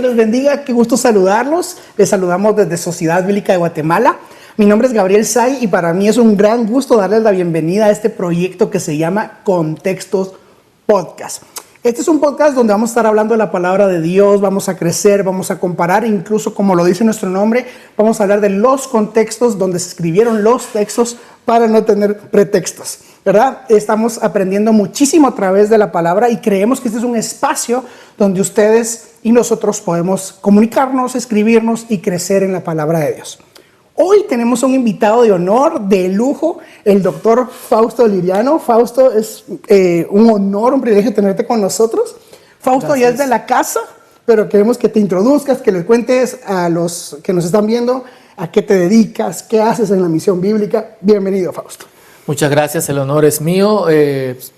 les bendiga, qué gusto saludarlos. Les saludamos desde Sociedad Bíblica de Guatemala. Mi nombre es Gabriel Say y para mí es un gran gusto darles la bienvenida a este proyecto que se llama Contextos Podcast. Este es un podcast donde vamos a estar hablando de la palabra de Dios, vamos a crecer, vamos a comparar, incluso como lo dice nuestro nombre, vamos a hablar de los contextos donde se escribieron los textos para no tener pretextos, ¿verdad? Estamos aprendiendo muchísimo a través de la palabra y creemos que este es un espacio donde ustedes y nosotros podemos comunicarnos, escribirnos y crecer en la palabra de Dios. Hoy tenemos un invitado de honor, de lujo, el doctor Fausto Liriano. Fausto, es un honor, un privilegio tenerte con nosotros. Fausto Gracias. Ya es de la casa, pero queremos que te introduzcas, que les cuentes a los que nos están viendo a qué te dedicas, qué haces en la misión bíblica. Bienvenido, Fausto. Muchas gracias, el honor es mío.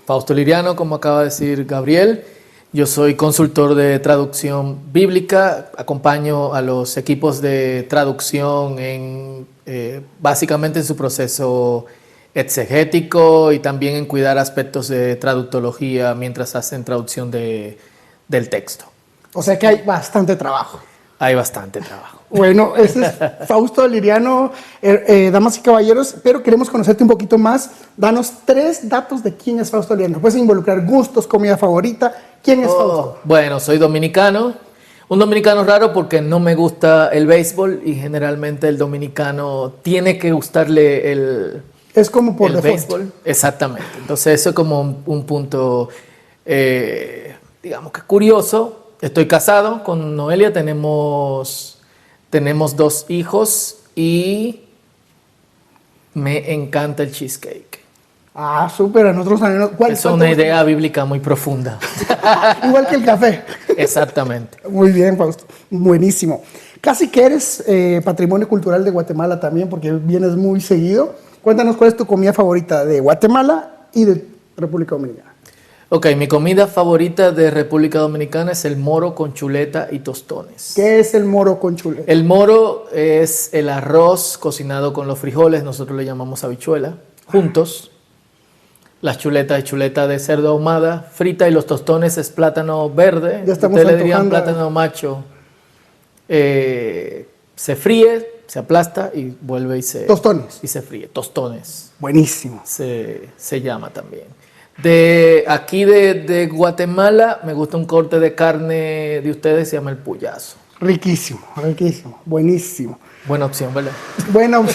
Fausto Liriano, como acaba de decir Gabriel. Yo soy consultor de traducción bíblica, acompaño a los equipos de traducción básicamente en su proceso exegético y también en cuidar aspectos de traductología mientras hacen traducción del texto. O sea que hay bastante trabajo. Hay bastante trabajo. Bueno, ese es Fausto Liriano, damas y caballeros, pero queremos conocerte un poquito más. Danos 3 datos de quién es Fausto Liriano. Puedes involucrar gustos, comida favorita. ¿Quién es Fausto? Bueno, soy dominicano. Un dominicano raro porque no me gusta el béisbol y generalmente el dominicano tiene que gustarle el Es como por el default. béisbol. Exactamente. Entonces eso es como un punto, digamos que curioso. Estoy casado con Noelia, tenemos 2 hijos y me encanta el cheesecake. Ah, súper, a nosotros también. Es una idea bíblica muy profunda. Igual que el café. Exactamente. Muy bien, Fausto. Buenísimo. Casi que eres patrimonio cultural de Guatemala también, porque vienes muy seguido. Cuéntanos cuál es tu comida favorita de Guatemala y de República Dominicana. Ok, mi comida favorita de República Dominicana es el moro con chuleta y tostones. ¿Qué es el moro con chuleta? El moro es el arroz cocinado con los frijoles, nosotros le llamamos habichuela, juntos. Las chuletas es chuleta de cerdo ahumada, frita, y los tostones es plátano verde. Ya estamos ustedes le dirían antojando. plátano macho. Se fríe, se aplasta y vuelve y se... Tostones. Y se fríe, tostones. Buenísimo. Se llama también. De aquí de Guatemala me gusta un corte de carne de ustedes, se llama el puyazo. Riquísimo, riquísimo. Buenísimo. Buena opción, ¿verdad? Bueno,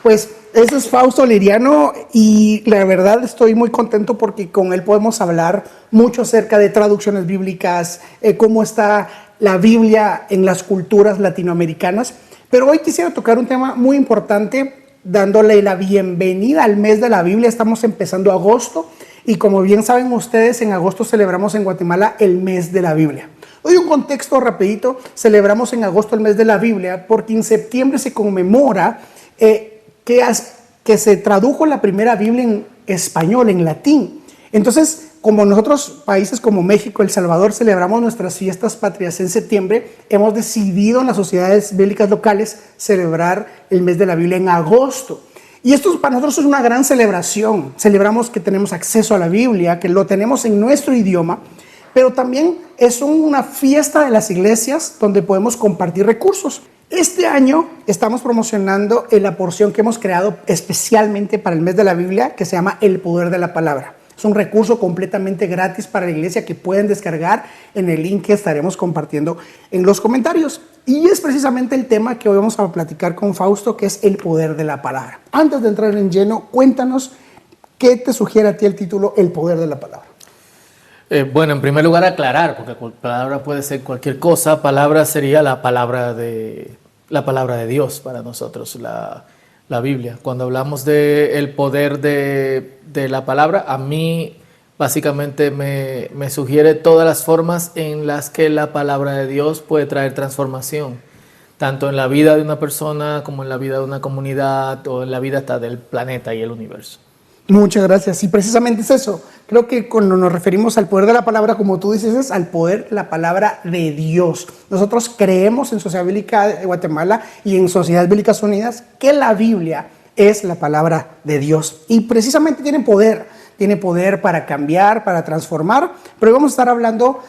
pues ese es Fausto Liriano y la verdad estoy muy contento porque con él podemos hablar mucho acerca de traducciones bíblicas, cómo está la Biblia en las culturas latinoamericanas. Pero hoy quisiera tocar un tema muy importante, dándole la bienvenida al mes de la Biblia. Estamos empezando agosto y como bien saben ustedes, en agosto celebramos en Guatemala el mes de la Biblia. Hoy un contexto rapidito, celebramos en agosto el mes de la Biblia porque en septiembre se conmemora que se tradujo la primera Biblia en español, en latín. Entonces, como nosotros, países como México, El Salvador, celebramos nuestras fiestas patrias en septiembre, hemos decidido en las sociedades bíblicas locales celebrar el mes de la Biblia en agosto. Y esto para nosotros es una gran celebración. Celebramos que tenemos acceso a la Biblia, que lo tenemos en nuestro idioma, pero también es una fiesta de las iglesias donde podemos compartir recursos. Este año estamos promocionando la porción que hemos creado especialmente para el mes de la Biblia, que se llama El Poder de la Palabra. Es un recurso completamente gratis para la iglesia que pueden descargar en el link que estaremos compartiendo en los comentarios. Y es precisamente el tema que hoy vamos a platicar con Fausto, que es el poder de la palabra. Antes de entrar en lleno, cuéntanos qué te sugiere a ti el título El Poder de la Palabra. Bueno, en primer lugar aclarar, porque palabra puede ser cualquier cosa. Palabra sería la palabra de Dios para nosotros, la Biblia. Cuando hablamos del poder de la palabra, a mí básicamente me sugiere todas las formas en las que la palabra de Dios puede traer transformación, tanto en la vida de una persona como en la vida de una comunidad o en la vida hasta del planeta y el universo. Muchas gracias. Y precisamente es eso. Creo que cuando nos referimos al poder de la palabra, como tú dices, es al poder de la palabra de Dios. Nosotros creemos en Sociedad Bíblica de Guatemala y en Sociedades Bíblicas Unidas que la Biblia es la palabra de Dios. Y precisamente tiene poder. tiene poder para cambiar, para transformar, pero hoy vamos a estar hablando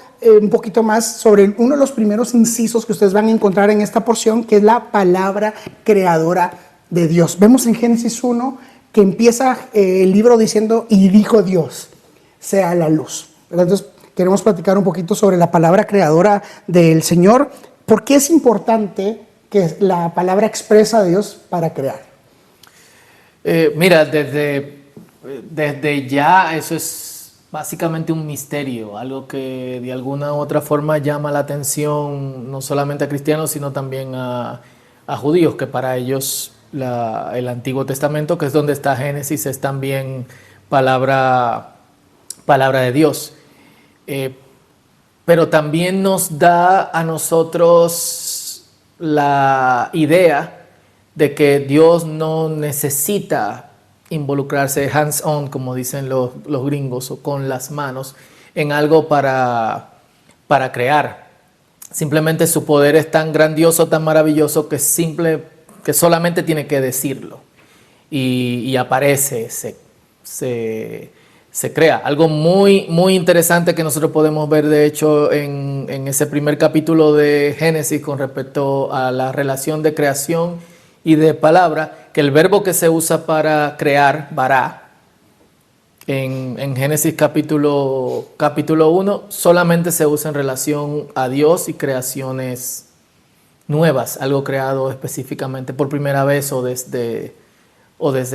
un poquito más sobre uno de los primeros incisos que ustedes van a encontrar en esta porción, que es la palabra creadora de Dios. Vemos en Génesis 1 que empieza el libro diciendo, y dijo Dios, sea la luz. Entonces queremos platicar un poquito sobre la palabra creadora del Señor. ¿Por qué es importante que la palabra expresa de Dios para crear? Mira, desde ya eso es básicamente un misterio, algo que de alguna u otra forma llama la atención no solamente a cristianos, sino también a judíos, que para ellos el Antiguo Testamento, que es donde está Génesis, es también palabra de Dios. Pero también nos da a nosotros la idea de que Dios no necesita involucrarse hands-on, como dicen los gringos, o con las manos, en algo para crear. Simplemente su poder es tan grandioso, tan maravilloso, que solamente tiene que decirlo. Y aparece, se crea. Algo muy, muy interesante que nosotros podemos ver, de hecho, en ese primer capítulo de Génesis con respecto a la relación de creación y de palabra, que el verbo que se usa para crear, bara, en Génesis capítulo 1, solamente se usa en relación a Dios y creaciones nuevas, algo creado específicamente por primera vez o desde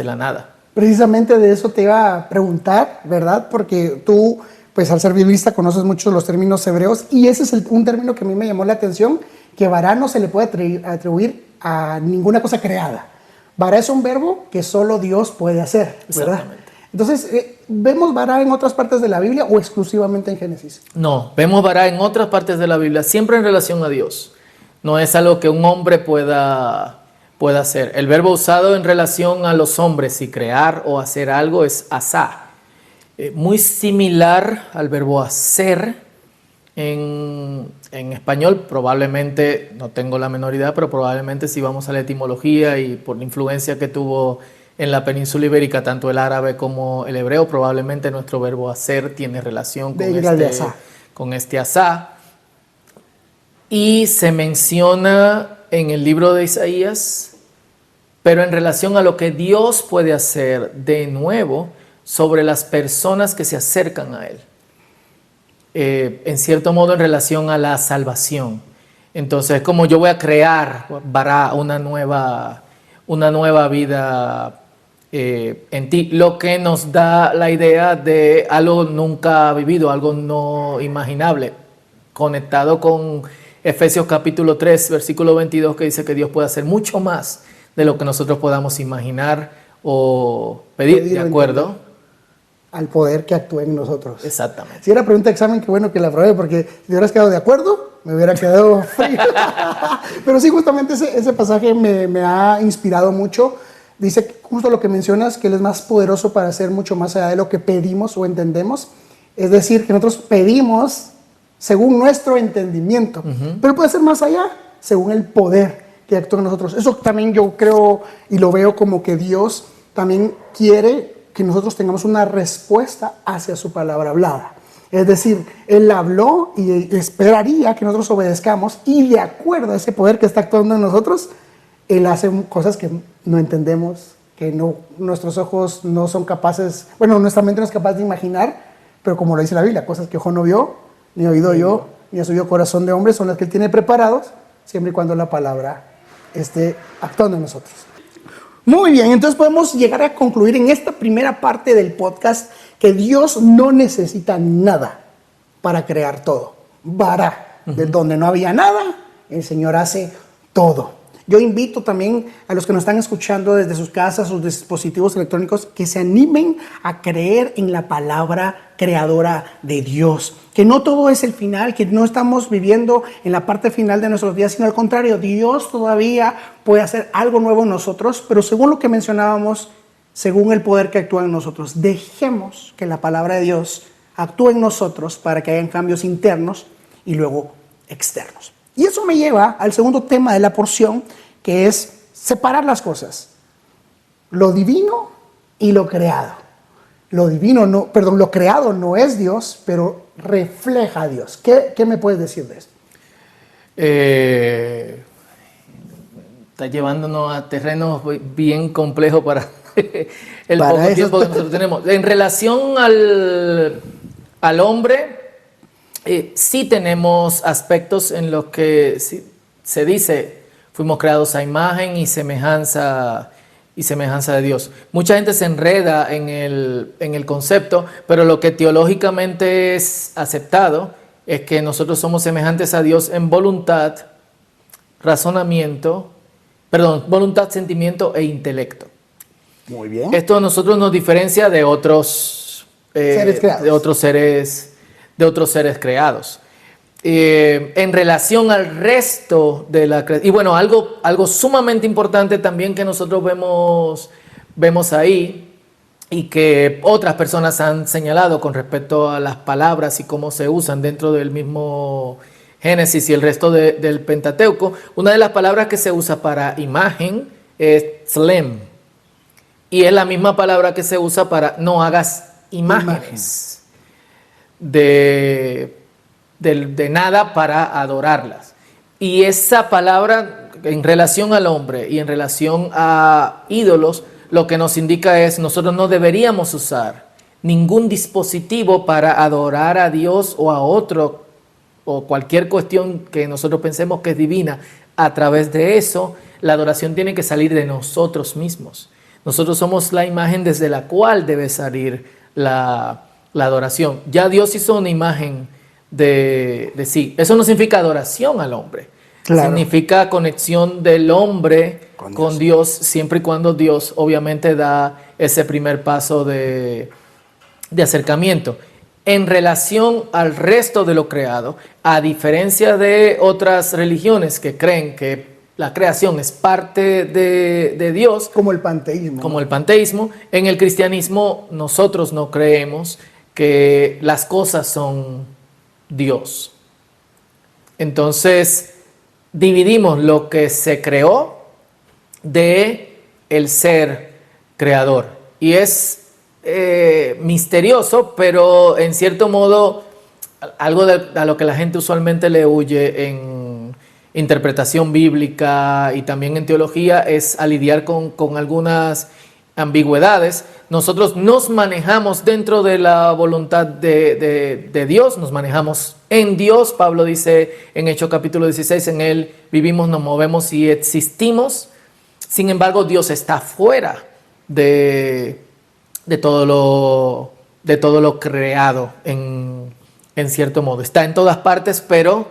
la nada. Precisamente de eso te iba a preguntar, ¿verdad? Porque tú, pues al ser biblista, conoces muchos los términos hebreos, y ese es un término que a mí me llamó la atención, que vará no se le puede atribuir a ninguna cosa creada. Vará es un verbo que solo Dios puede hacer, ¿verdad? Exactamente. Entonces, ¿vemos vará en otras partes de la Biblia o exclusivamente en Génesis? No, vemos vará en otras partes de la Biblia, siempre en relación a Dios. No es algo que un hombre pueda hacer. El verbo usado en relación a los hombres y crear o hacer algo es asá. Muy similar al verbo hacer en español. Probablemente, no tengo la menor idea, pero probablemente si vamos a la etimología y por la influencia que tuvo en la península ibérica tanto el árabe como el hebreo, probablemente nuestro verbo hacer tiene relación con este asá. Y se menciona en el libro de Isaías, pero en relación a lo que Dios puede hacer de nuevo sobre las personas que se acercan a Él. En cierto modo en relación a la salvación. Entonces, como yo voy a crear bara una nueva vida en ti, lo que nos da la idea de algo nunca vivido, algo no imaginable, conectado con Efesios capítulo 3, versículo 22, que dice que Dios puede hacer mucho más de lo que nosotros podamos imaginar o pedir, ¿de acuerdo? Al poder que actúe en nosotros. Exactamente. Si era pregunta de examen, qué bueno que la aprobé, porque si hubieras quedado de acuerdo, me hubiera quedado frío. Pero sí, justamente ese pasaje me ha inspirado mucho. Dice justo lo que mencionas, que Él es más poderoso para hacer mucho más allá de lo que pedimos o entendemos. Es decir, que nosotros pedimos según nuestro entendimiento, pero puede ser más allá, según el poder que actúa en nosotros. Eso también yo creo y lo veo como que Dios también quiere que nosotros tengamos una respuesta hacia su palabra hablada. Es decir, Él habló y esperaría que nosotros obedezcamos, y de acuerdo a ese poder que está actuando en nosotros, Él hace cosas que no entendemos, que nuestros ojos no son capaces, bueno, nuestra mente no es capaz de imaginar, pero como lo dice la Biblia, cosas que ojo no vio, ni oído yo, ni ha subido corazón de hombre, son las que Él tiene preparados, siempre y cuando la palabra esté actuando en nosotros. Muy bien, entonces podemos llegar a concluir en esta primera parte del podcast que Dios no necesita nada para crear todo. Vará, de donde no había nada, el Señor hace todo. Yo invito también a los que nos están escuchando desde sus casas, sus dispositivos electrónicos, que se animen a creer en la palabra creadora de Dios. Que no todo es el final, que no estamos viviendo en la parte final de nuestros días, sino al contrario, Dios todavía puede hacer algo nuevo en nosotros, pero según lo que mencionábamos, según el poder que actúa en nosotros, dejemos que la palabra de Dios actúe en nosotros para que hayan cambios internos y luego externos. Y eso me lleva al segundo tema de la porción, que es separar las cosas, lo divino y lo creado. lo divino, no, perdón, lo creado no es Dios, pero refleja a Dios. ¿Qué me puedes decir de esto? Está llevándonos a terrenos bien complejos para el Para poco eso tiempo que nosotros tenemos. En relación al hombre, sí tenemos aspectos en los que se dice, fuimos creados a imagen y semejanza de Dios. Mucha gente se enreda en el concepto, pero lo que teológicamente es aceptado es que nosotros somos semejantes a Dios en voluntad, voluntad, sentimiento e intelecto. Muy bien. Esto a nosotros nos diferencia de otros Seres creados. de otros seres creados. En relación al resto de la creación, y bueno, algo sumamente importante también que nosotros vemos ahí y que otras personas han señalado con respecto a las palabras y cómo se usan dentro del mismo Génesis y el resto del Pentateuco. Una de las palabras que se usa para imagen es tzlem, y es la misma palabra que se usa para no hagas imágenes de nada para adorarlas. Y esa palabra en relación al hombre y en relación a ídolos, lo que nos indica es nosotros no deberíamos usar ningún dispositivo para adorar a Dios o a otro o cualquier cuestión que nosotros pensemos que es divina. A través de eso, la adoración tiene que salir de nosotros mismos. Nosotros somos la imagen desde la cual debe salir la adoración. Ya Dios hizo una imagen de sí. Eso no significa adoración al hombre. Claro. Significa conexión del hombre con Dios, siempre y cuando Dios obviamente da ese primer paso de acercamiento. En relación al resto de lo creado, a diferencia de otras religiones que creen que la creación es parte de Dios, como el panteísmo. Como el panteísmo, en el cristianismo nosotros no creemos que las cosas son Dios. Entonces, dividimos lo que se creó de el ser creador. Y es misterioso, pero en cierto modo algo a lo que la gente usualmente le huye en interpretación bíblica y también en teología es a lidiar con algunas ambigüedades. Nosotros nos manejamos dentro de la voluntad de Dios, nos manejamos en Dios. Pablo dice en Hechos capítulo 16, en Él vivimos, nos movemos y existimos. Sin embargo, Dios está fuera de todo lo creado en cierto modo. Está en todas partes, pero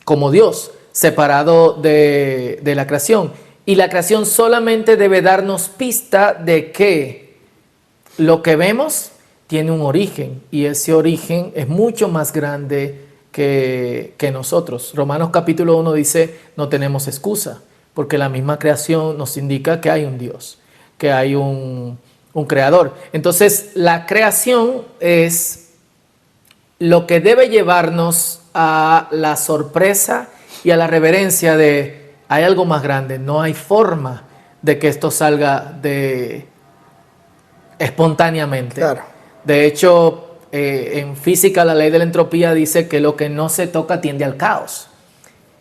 como Dios, separado de la creación. Y la creación solamente debe darnos pista de que lo que vemos tiene un origen, y ese origen es mucho más grande que nosotros. Romanos capítulo 1 dice, no tenemos excusa, porque la misma creación nos indica que hay un Dios, que hay un creador. Entonces, la creación es lo que debe llevarnos a la sorpresa y a la reverencia de hay algo más grande. No hay forma de que esto salga espontáneamente. Claro. De hecho, en física la ley de la entropía dice que lo que no se toca tiende al caos.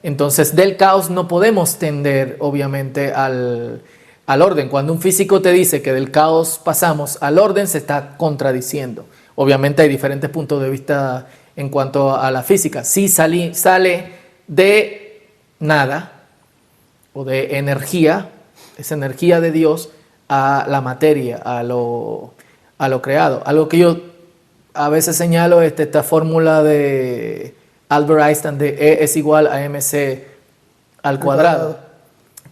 Entonces, del caos no podemos tender, obviamente, al orden. Cuando un físico te dice que del caos pasamos al orden, se está contradiciendo. Obviamente hay diferentes puntos de vista en cuanto a la física. Si sale de nada o de energía, esa energía de Dios, a la materia, a lo creado. Algo que yo a veces señalo es esta fórmula de Albert Einstein de E es igual a mc al cuadrado,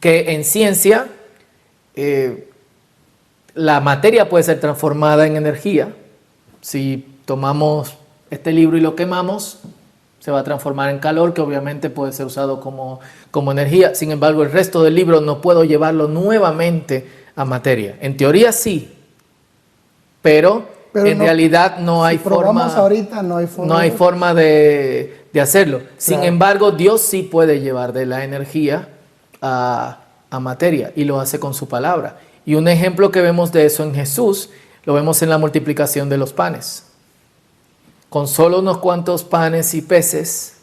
que en ciencia la materia puede ser transformada en energía. Si tomamos este libro y lo quemamos, se va a transformar en calor, que obviamente puede ser usado como energía. Sin embargo, el resto del libro no puedo llevarlo nuevamente a materia. En teoría sí, pero en realidad no hay forma. Ahorita no hay forma. No hay forma de hacerlo. Claro. Sin embargo, Dios sí puede llevar de la energía a materia, y lo hace con su palabra. Y un ejemplo que vemos de eso en Jesús, Lo vemos en la multiplicación de los panes. Con solo unos cuantos panes y peces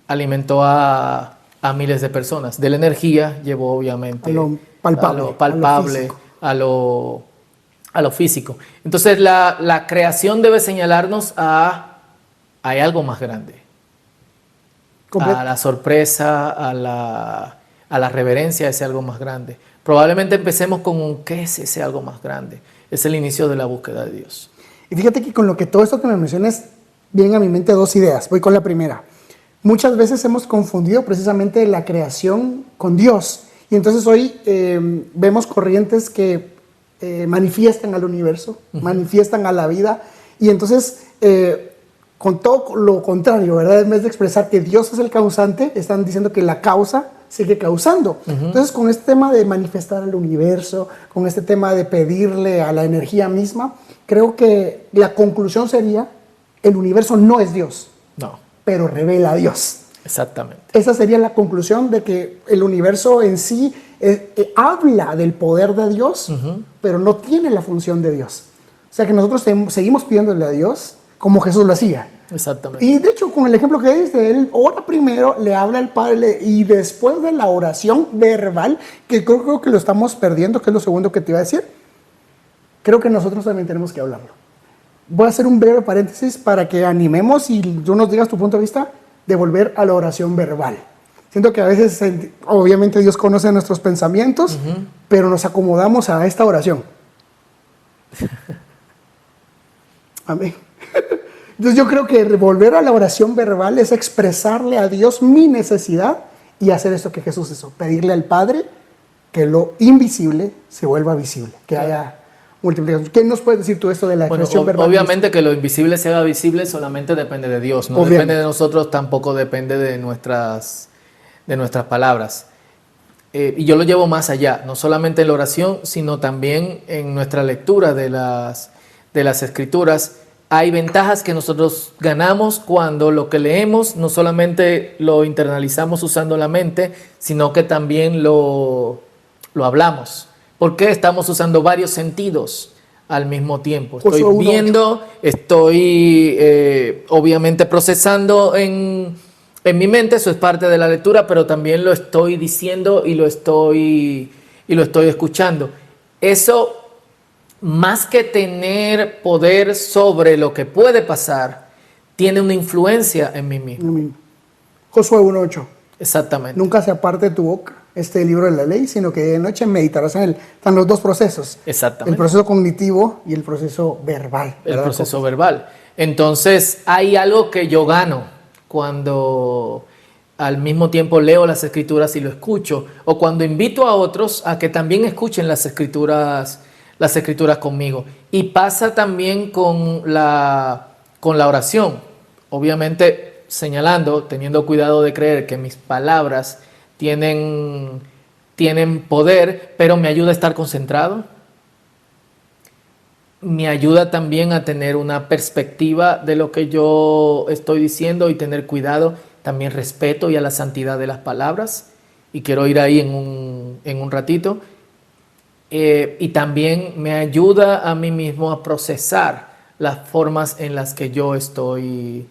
alimentó a miles de personas. De la energía llevó obviamente A lo palpable, a lo palpable, a lo físico. Entonces la creación debe señalarnos hay algo más grande. A la sorpresa, a la reverencia a ese algo más grande. Probablemente empecemos con un ¿qué es ese algo más grande? Es el inicio de la búsqueda de Dios. Y fíjate que con todo esto que me mencionas, vienen a mi mente dos ideas. Voy con la primera. Muchas veces hemos confundido precisamente la creación con Dios. Y entonces hoy vemos corrientes que manifiestan al universo, manifiestan a la vida. Y entonces, con todo lo contrario, ¿verdad? En vez de expresar que Dios es el causante, están diciendo que la causa sigue causando. Entonces, con este tema de manifestar al universo, con este tema de pedirle a la energía misma, creo que la conclusión sería: el universo no es Dios. No. Pero revela a Dios. Exactamente. Esa sería la conclusión, de que el universo en sí habla del poder de Dios, pero no tiene la función de Dios. O sea que nosotros seguimos pidiéndole a Dios como Jesús lo hacía. Exactamente. Y de hecho, con el ejemplo que dice, él ora primero, le habla al Padre, y después de la oración verbal, que creo que lo estamos perdiendo, que es lo segundo que te iba a decir, creo que nosotros también tenemos que hablarlo. Voy a hacer un breve paréntesis para que animemos y tú nos digas tu punto de vista de volver a la oración verbal. Siento que a veces, obviamente, Dios conoce nuestros pensamientos, pero nos acomodamos a esta oración. Amén. Entonces yo creo que volver a la oración verbal es expresarle a Dios mi necesidad y hacer esto que Jesús hizo: pedirle al Padre que lo invisible se vuelva visible, que haya multiplicación. ¿Qué nos puedes decir tú esto de la expresión verbal? Obviamente que lo invisible se haga visible solamente depende de Dios, no depende de nosotros, tampoco depende de nuestras palabras. Y yo lo llevo más allá, no solamente en la oración, sino también en nuestra lectura de las Escrituras. Hay ventajas que nosotros ganamos cuando lo que leemos no solamente lo internalizamos usando la mente, sino que también lo hablamos. Porque estamos usando varios sentidos al mismo tiempo. Estoy viendo, estoy obviamente procesando en mi mente, eso es parte de la lectura, pero también lo estoy diciendo y lo estoy escuchando. Eso, más que tener poder sobre lo que puede pasar, tiene una influencia en mí mismo. Josué 1:8. Exactamente. Nunca se aparte de tu boca este libro de la ley, sino que de noche meditarás en él. Están los dos procesos. Exactamente. El proceso cognitivo y el proceso verbal. El proceso verbal. Entonces, hay algo que yo gano cuando al mismo tiempo leo las Escrituras y lo escucho, o cuando invito a otros a que también escuchen las escrituras conmigo. Y pasa también con la oración. Obviamente, teniendo cuidado de creer que mis palabras tienen poder, pero me ayuda a estar concentrado. Me ayuda también a tener una perspectiva de lo que yo estoy diciendo y tener cuidado. También respeto y a la santidad de las palabras. Y quiero ir ahí en un ratito. Y también me ayuda a mí mismo a procesar las formas en las que yo estoy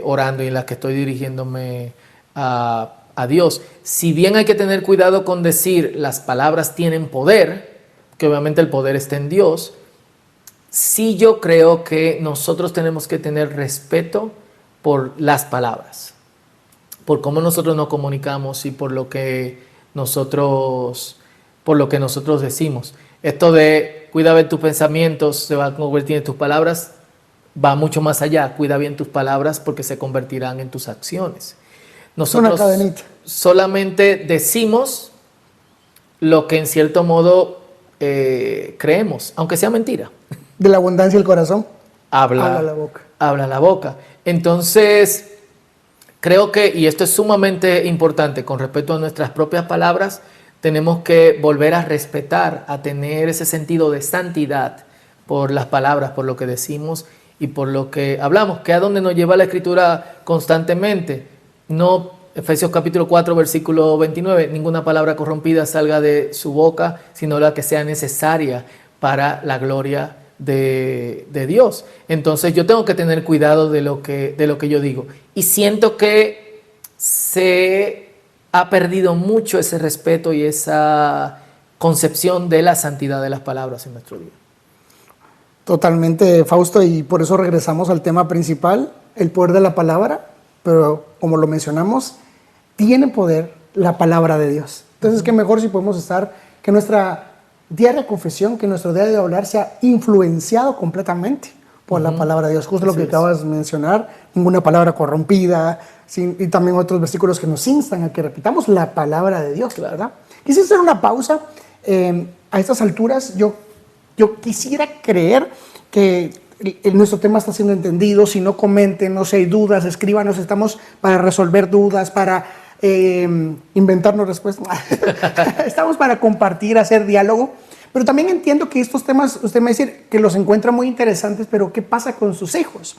orando y en las que estoy dirigiéndome a Dios. Si bien hay que tener cuidado con decir las palabras tienen poder, que obviamente el poder está en Dios, sí yo creo que nosotros tenemos que tener respeto por las palabras, por cómo nosotros nos comunicamos y por lo que nosotros decimos. Esto de cuida bien tus pensamientos, se va a convertir en tus palabras, va mucho más allá. Cuida bien tus palabras porque se convertirán en tus acciones. Nosotros solamente decimos lo que en cierto modo creemos, aunque sea mentira. De la abundancia del corazón habla la boca. Entonces, creo que, y esto es sumamente importante con respecto a nuestras propias palabras, tenemos que volver a respetar, a tener ese sentido de santidad por las palabras, por lo que decimos y por lo que hablamos, que es a donde nos lleva la Escritura constantemente. No, Efesios capítulo 4, versículo 29, ninguna palabra corrompida salga de su boca, sino la que sea necesaria para la gloria de Dios. Entonces yo tengo que tener cuidado de lo que yo digo. Y siento que se ha perdido mucho ese respeto y esa concepción de la santidad de las palabras en nuestro día. Totalmente, Fausto, y por eso regresamos al tema principal, el poder de la palabra, pero como lo mencionamos, tiene poder la palabra de Dios. Entonces, qué mejor si podemos estar, que nuestra diaria confesión, que nuestro diario de hablar sea influenciado completamente por la palabra de Dios. Justo lo que acabas de mencionar, ninguna palabra corrompida, y también otros versículos que nos instan a que repitamos la palabra de Dios, ¿verdad? Quisiera hacer una pausa. A estas alturas, yo quisiera creer que nuestro tema está siendo entendido. Si no, comenten, no sé, hay dudas, escríbanos, estamos para resolver dudas, para inventarnos respuestas. Estamos para compartir, hacer diálogo. Pero también entiendo que estos temas, usted me dice que los encuentra muy interesantes, pero ¿qué pasa con sus hijos?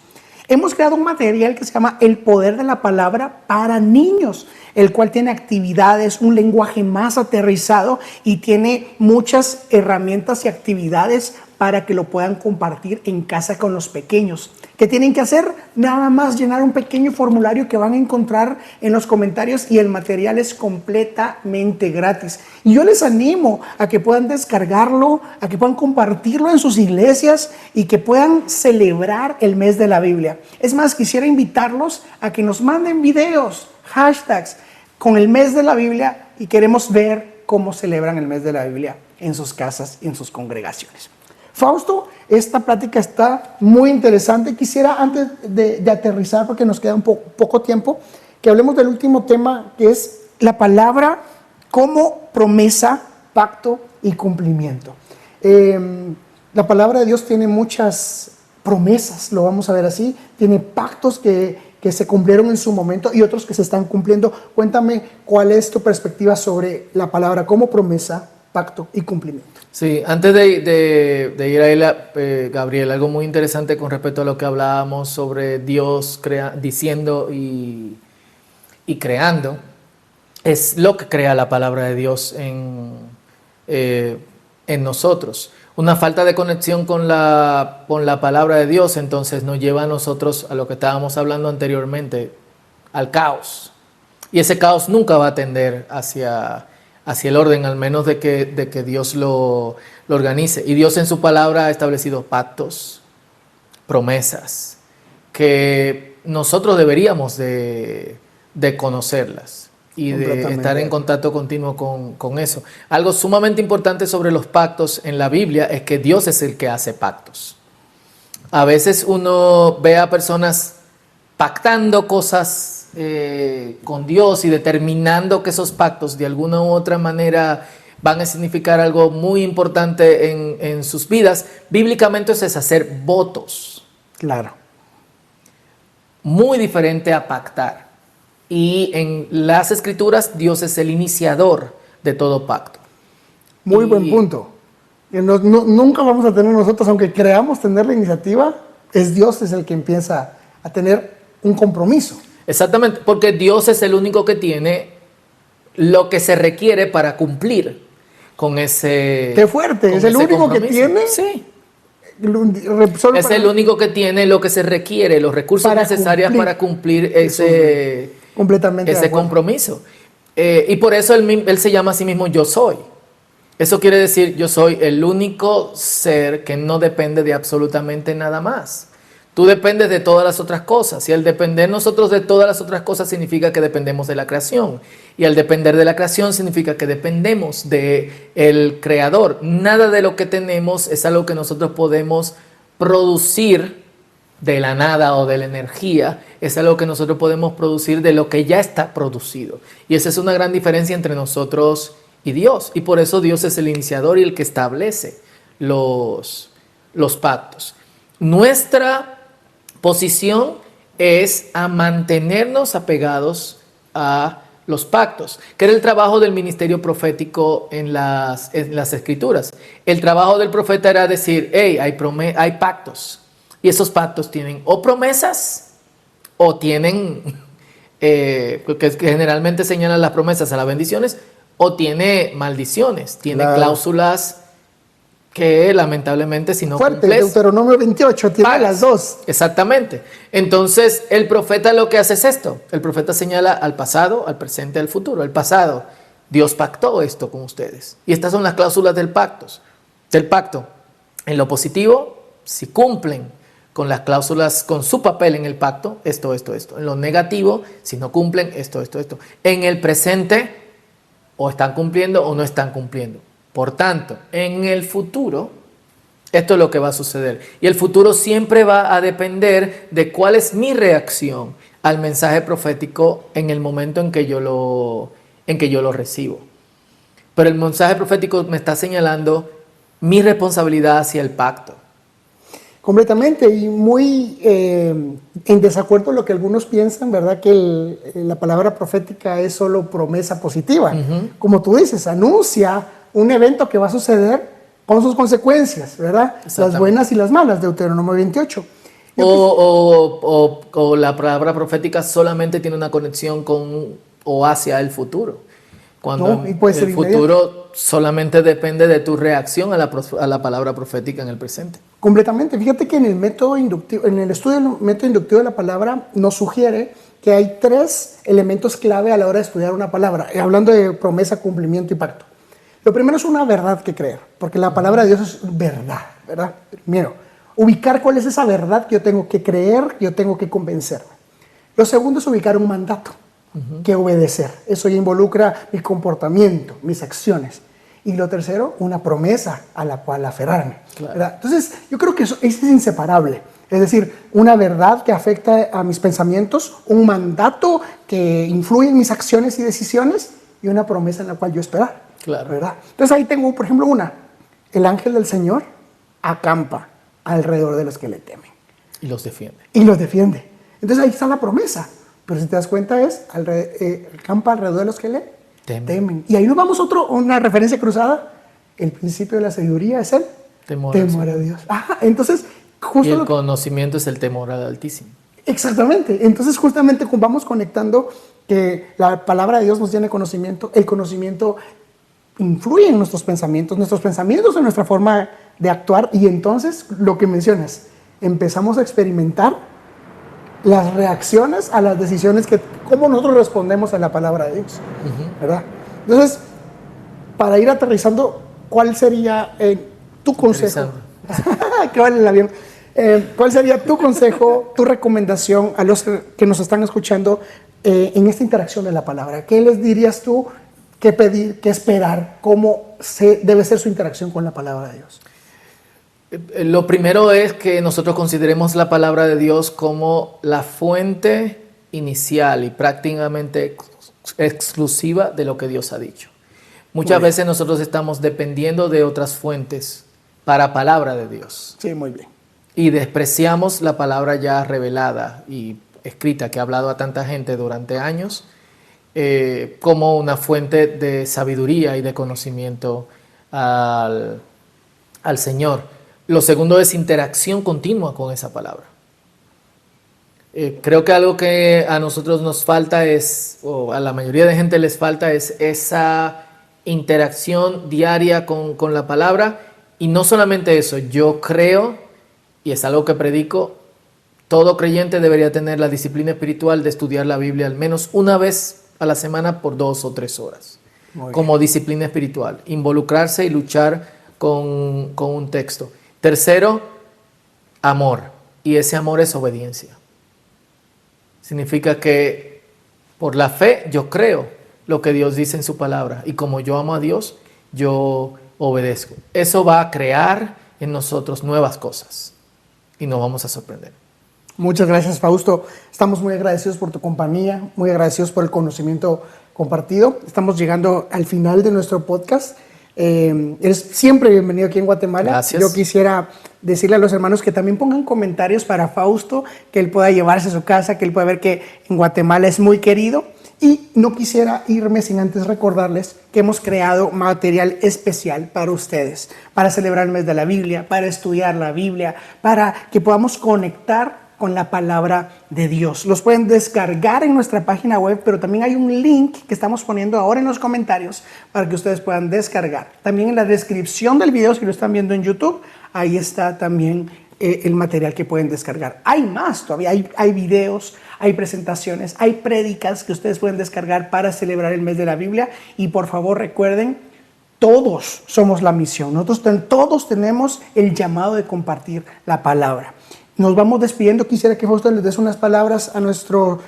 Hemos creado un material que se llama El Poder de la Palabra para niños, el cual tiene actividades, un lenguaje más aterrizado y tiene muchas herramientas y actividades para que lo puedan compartir en casa con los pequeños. ¿Qué tienen que hacer? Nada más llenar un pequeño formulario que van a encontrar en los comentarios, y el material es completamente gratis. Y yo les animo a que puedan descargarlo, a que puedan compartirlo en sus iglesias y que puedan celebrar el mes de la Biblia. Es más, quisiera invitarlos a que nos manden videos, hashtags con el mes de la Biblia, y queremos ver cómo celebran el mes de la Biblia en sus casas y en sus congregaciones. Fausto, esta plática está muy interesante. Quisiera, antes de aterrizar, porque nos queda un poco tiempo, que hablemos del último tema, que es la palabra como promesa, pacto y cumplimiento. La palabra de Dios tiene muchas promesas, lo vamos a ver así. Tiene pactos que se cumplieron en su momento y otros que se están cumpliendo. Cuéntame cuál es tu perspectiva sobre la palabra como promesa, pacto y cumplimiento. Sí, antes de ir a él, Gabriel, algo muy interesante con respecto a lo que hablábamos sobre Dios diciendo y creando, es lo que crea la palabra de Dios en nosotros. Una falta de conexión con la palabra de Dios, entonces nos lleva a nosotros a lo que estábamos hablando anteriormente, al caos. Y ese caos nunca va a tender hacia el orden, al menos de que Dios lo organice. Y Dios en su palabra ha establecido pactos, promesas, que nosotros deberíamos de conocerlas y de estar en contacto continuo con eso. Algo sumamente importante sobre los pactos en la Biblia es que Dios es el que hace pactos. A veces uno ve a personas pactando cosas con Dios y determinando que esos pactos de alguna u otra manera van a significar algo muy importante en sus vidas. Bíblicamente eso es hacer votos. Claro. Muy diferente a pactar. Y en las Escrituras Dios es el iniciador de todo pacto. Muy buen punto. Nunca vamos a tener nosotros, aunque creamos tener la iniciativa, Dios es el que empieza a tener un compromiso. Exactamente, porque Dios es el único que tiene lo que se requiere para cumplir con ese. ¡Qué fuerte! Es el único que tiene. Sí. Es el único que tiene lo que se requiere, los recursos necesarios para cumplir ese compromiso. Y por eso él se llama a sí mismo Yo Soy. Eso quiere decir, yo soy el único ser que no depende de absolutamente nada más. Tú dependes de todas las otras cosas, y al depender nosotros de todas las otras cosas significa que dependemos de la creación, y al depender de la creación significa que dependemos del Creador. Nada de lo que tenemos es algo que nosotros podemos producir de la nada o de la energía, es algo que nosotros podemos producir de lo que ya está producido, y esa es una gran diferencia entre nosotros y Dios, y por eso Dios es el iniciador y el que establece los pactos. Nuestra posición es a mantenernos apegados a los pactos, que era el trabajo del ministerio profético en las Escrituras. El trabajo del profeta era decir, hey, hay pactos, y esos pactos tienen o promesas o tienen, que generalmente señalan las promesas a las bendiciones, o tiene maldiciones, tiene cláusulas que lamentablemente si no Fuerte, cumples... Deuteronomio 28, tiene pagas. las dos. Exactamente. Entonces, el profeta lo que hace es esto. El profeta señala al pasado, al presente, al futuro. El pasado, Dios pactó esto con ustedes. Y estas son las cláusulas del pacto. En lo positivo, si cumplen con las cláusulas, con su papel en el pacto, esto. En lo negativo, si no cumplen, esto. En el presente, o están cumpliendo o no están cumpliendo. Por tanto, en el futuro, esto es lo que va a suceder. Y el futuro siempre va a depender de cuál es mi reacción al mensaje profético en el momento en que yo lo recibo. Pero el mensaje profético me está señalando mi responsabilidad hacia el pacto. Completamente, y muy en desacuerdo con lo que algunos piensan, ¿verdad? Que la palabra profética es solo promesa positiva. Como tú dices, anuncia un evento que va a suceder con sus consecuencias, ¿verdad? Las buenas y las malas, Deuteronomio 28. O la palabra profética solamente tiene una conexión con o hacia el futuro. Cuando No, y puede ser el futuro solamente depende de tu reacción a la palabra profética en el presente. Completamente. Fíjate que en el método inductivo, en el estudio del método inductivo de la palabra nos sugiere que hay 3 elementos clave a la hora de estudiar una palabra, hablando de promesa, cumplimiento y pacto. Lo primero es una verdad que creer, porque la palabra de Dios es verdad, ¿verdad? Primero, ubicar cuál es esa verdad que yo tengo que creer, que yo tengo que convencerme. Lo segundo es ubicar un mandato que obedecer. Eso ya involucra mi comportamiento, mis acciones. Y lo tercero, una promesa a la cual aferrarme. Claro. ¿Verdad? Entonces, yo creo que eso es inseparable. Es decir, una verdad que afecta a mis pensamientos, un mandato que influye en mis acciones y decisiones y una promesa en la cual yo esperar. Claro. ¿Verdad? Entonces ahí tengo, por ejemplo, el ángel del Señor acampa alrededor de los que le temen. Y los defiende. Y los defiende. Entonces ahí está la promesa. Pero si te das cuenta acampa alrededor de los que le temen. Y ahí nos vamos una referencia cruzada. El principio de la sabiduría es el temor a Dios. Ajá, entonces justo y el conocimiento es el temor al Altísimo. Exactamente. Entonces justamente vamos conectando que la palabra de Dios nos tiene conocimiento. El conocimiento influye en nuestros pensamientos en nuestra forma de actuar, y entonces lo que mencionas, empezamos a experimentar las reacciones a las decisiones cómo nosotros respondemos a la palabra de Dios, ¿verdad? Entonces, para ir aterrizando, ¿cuál sería tu consejo? Que vale el avión. ¿Cuál sería tu consejo, tu recomendación a los que nos están escuchando en esta interacción de la palabra? ¿Qué les dirías tú? ¿Qué pedir? ¿Qué esperar? ¿Cómo debe ser su interacción con la palabra de Dios? Lo primero es que nosotros consideremos la palabra de Dios como la fuente inicial y prácticamente exclusiva de lo que Dios ha dicho. Muchas veces nosotros estamos dependiendo de otras fuentes para palabra de Dios. Sí, muy bien. Y despreciamos la palabra ya revelada y escrita que ha hablado a tanta gente durante años como una fuente de sabiduría y de conocimiento al Señor. Lo segundo es interacción continua con esa palabra. Creo que algo que a nosotros nos falta o a la mayoría de gente les falta, es esa interacción diaria con la palabra. Y no solamente eso, yo creo, y es algo que predico, todo creyente debería tener la disciplina espiritual de estudiar la Biblia al menos una vez a la semana por 2 o 3 horas. Como disciplina espiritual, involucrarse y luchar con un texto. Tercero, amor, y ese amor es obediencia. Significa que por la fe yo creo lo que Dios dice en su palabra, y como yo amo a Dios, yo obedezco. Eso va a crear en nosotros nuevas cosas y nos vamos a sorprender. Muchas gracias, Fausto. Estamos muy agradecidos por tu compañía, muy agradecidos por el conocimiento compartido. Estamos llegando al final de nuestro podcast. Eres siempre bienvenido aquí en Guatemala. Gracias. Yo quisiera decirle a los hermanos que también pongan comentarios para Fausto, que él pueda llevarse a su casa, que él pueda ver que en Guatemala es muy querido. Y no quisiera irme sin antes recordarles que hemos creado material especial para ustedes, para celebrar el mes de la Biblia, para estudiar la Biblia, para que podamos conectar con la palabra de Dios. Los pueden descargar en nuestra página web, pero también hay un link que estamos poniendo ahora en los comentarios para que ustedes puedan descargar. También en la descripción del video, si lo están viendo en YouTube, ahí está también el material que pueden descargar. Hay más todavía, hay videos, hay presentaciones, hay prédicas que ustedes pueden descargar para celebrar el mes de la Biblia. Y por favor recuerden, todos somos la misión. Nosotros todos tenemos el llamado de compartir la palabra. Nos vamos despidiendo. Quisiera que Fausto les des unas palabras a nuestro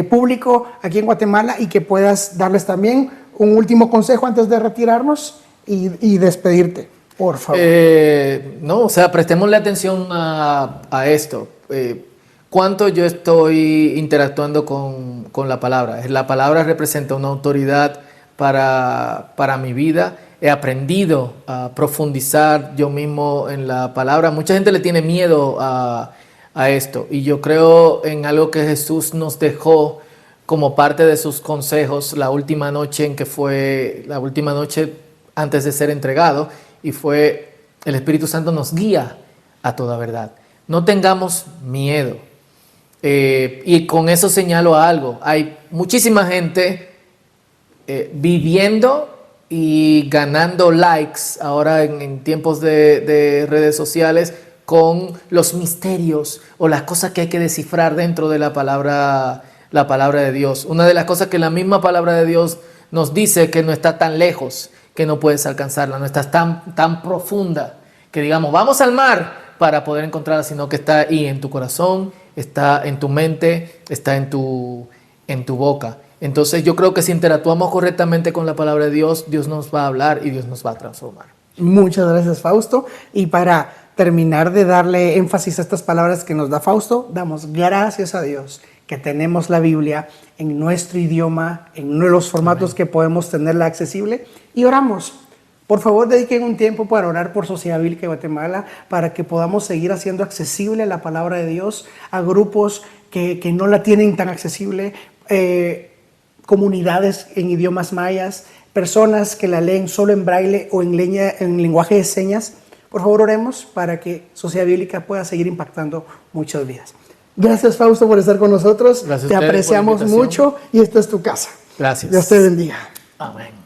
público aquí en Guatemala y que puedas darles también un último consejo antes de retirarnos y despedirte, por favor. No, o sea, prestémosle atención a esto. ¿Cuánto yo estoy interactuando con la palabra? La palabra representa una autoridad para mi vida. He aprendido a profundizar yo mismo en la palabra. Mucha gente le tiene miedo a esto, y yo creo en algo que Jesús nos dejó como parte de sus consejos la última noche antes de ser entregado, y fue: el Espíritu Santo nos guía a toda verdad. No tengamos miedo. Y con eso señalo algo: hay muchísima gente viviendo y ganando likes ahora en tiempos de redes sociales con los misterios o las cosas que hay que descifrar dentro de la palabra de Dios. Una de las cosas que la misma palabra de Dios nos dice, que no está tan lejos que no puedes alcanzarla, no está tan profunda que digamos vamos al mar para poder encontrarla, sino que está ahí en tu corazón, está en tu mente, está en tu boca. Entonces yo creo que si interactuamos correctamente con la palabra de Dios, Dios nos va a hablar y Dios nos va a transformar. Muchas gracias, Fausto. Y para terminar de darle énfasis a estas palabras que nos da Fausto, damos gracias a Dios que tenemos la Biblia en nuestro idioma, en los formatos Amén. Que podemos tenerla accesible, y oramos. Por favor, dediquen un tiempo para orar por Sociedad Bíblica de Guatemala, para que podamos seguir haciendo accesible la palabra de Dios a grupos que no la tienen tan accesible, comunidades en idiomas mayas, personas que la leen solo en braille o en lenguaje de señas. Por favor, oremos para que Sociedad Bíblica pueda seguir impactando muchas vidas. Gracias, Fausto, por estar con nosotros. Gracias. Te apreciamos mucho y esta es tu casa. Gracias. Dios te bendiga. Amén.